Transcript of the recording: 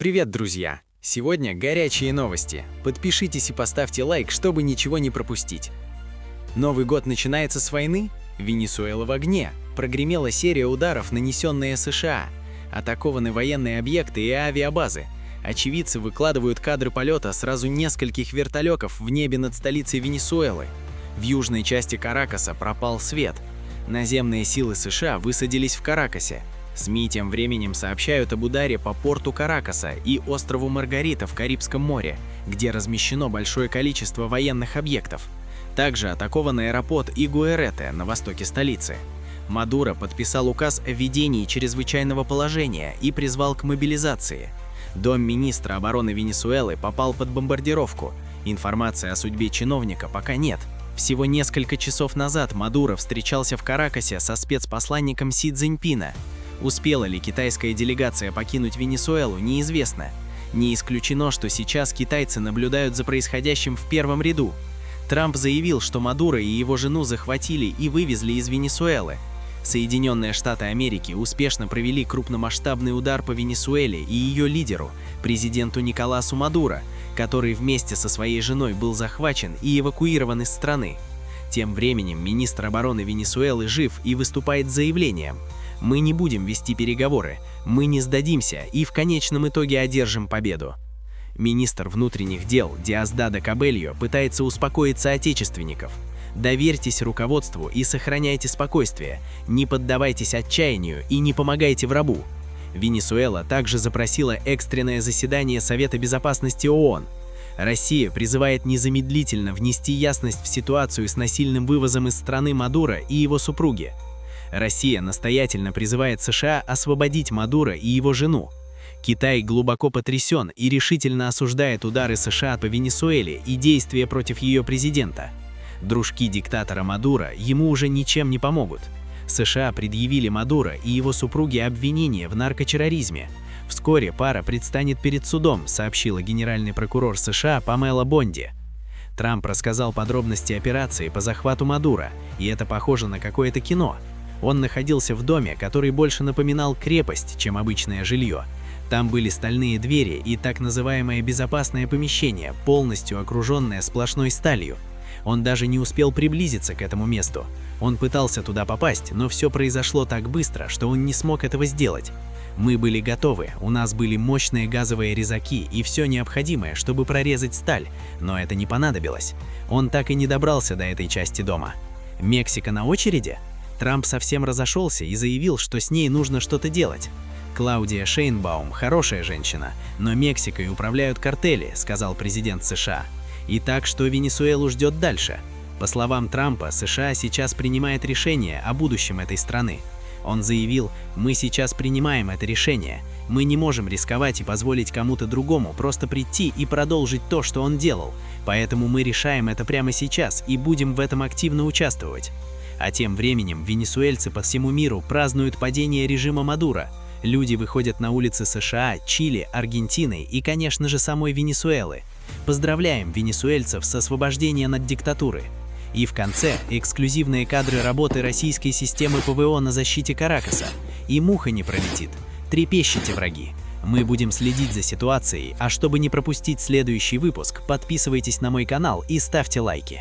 Привет, друзья! Сегодня горячие новости. Подпишитесь и поставьте лайк, чтобы ничего не пропустить. Новый год начинается с войны? Венесуэла в огне. Прогремела серия ударов, нанесенные США. Атакованы военные объекты и авиабазы. Очевидцы выкладывают кадры полета сразу нескольких вертолетов в небе над столицей Венесуэлы. В южной части Каракаса пропал свет. Наземные силы США высадились в Каракасе. СМИ тем временем сообщают об ударе по порту Каракаса и острову Маргарита в Карибском море, где размещено большое количество военных объектов. Также атакован аэропорт Игуэрете на востоке столицы. Мадуро подписал указ о введении чрезвычайного положения и призвал к мобилизации. Дом министра обороны Венесуэлы попал под бомбардировку. Информации о судьбе чиновника пока нет. Всего несколько часов назад Мадуро встречался в Каракасе со спецпосланником Си Цзиньпина. Успела ли китайская делегация покинуть Венесуэлу, неизвестно. Не исключено, что сейчас китайцы наблюдают за происходящим в первом ряду. Трамп заявил, что Мадуро и его жену захватили и вывезли из Венесуэлы. Соединенные Штаты Америки успешно провели крупномасштабный удар по Венесуэле и ее лидеру, президенту Николасу Мадуро, который вместе со своей женой был захвачен и эвакуирован из страны. Тем временем министр обороны Венесуэлы жив и выступает с заявлением: «Мы не будем вести переговоры, мы не сдадимся и в конечном итоге одержим победу». Министр внутренних дел Диосдадо Кабельо пытается успокоить соотечественников. Доверьтесь руководству и сохраняйте спокойствие, не поддавайтесь отчаянию и не помогайте врагу. Венесуэла также запросила экстренное заседание Совета Безопасности ООН. Россия призывает незамедлительно внести ясность в ситуацию с насильным вывозом из страны Мадуро и его супруги. Россия настоятельно призывает США освободить Мадуро и его жену. Китай глубоко потрясен и решительно осуждает удары США по Венесуэле и действия против ее президента. Дружки диктатора Мадуро ему уже ничем не помогут. США предъявили Мадуро и его супруге обвинения в наркотерроризме. Вскоре пара предстанет перед судом, сообщила генеральный прокурор США Памела Бонди. Трамп рассказал подробности операции по захвату Мадуро, и это похоже на какое-то кино. Он находился в доме, который больше напоминал крепость, чем обычное жилье. Там были стальные двери и так называемое безопасное помещение, полностью окруженное сплошной сталью. Он даже не успел приблизиться к этому месту. Он пытался туда попасть, но все произошло так быстро, что он не смог этого сделать. Мы были готовы, у нас были мощные газовые резаки и все необходимое, чтобы прорезать сталь, но это не понадобилось. Он так и не добрался до этой части дома. Мексика на очереди? Трамп совсем разошелся и заявил, что с ней нужно что-то делать. Клаудия Шейнбаум – хорошая женщина, но Мексикой управляют картели, сказал президент США. Итак, что Венесуэлу ждет дальше? По словам Трампа, США сейчас принимает решение о будущем этой страны. Он заявил: «Мы сейчас принимаем это решение. Мы не можем рисковать и позволить кому-то другому просто прийти и продолжить то, что он делал. Поэтому мы решаем это прямо сейчас и будем в этом активно участвовать». А тем временем венесуэльцы по всему миру празднуют падение режима Мадуро. Люди выходят на улицы США, Чили, Аргентины и, конечно же, самой Венесуэлы. Поздравляем венесуэльцев с освобождением от диктатуры. И в конце эксклюзивные кадры работы российской системы ПВО на защите Каракаса. И муха не пролетит. Трепещите, враги. Мы будем следить за ситуацией, а чтобы не пропустить следующий выпуск, подписывайтесь на мой канал и ставьте лайки.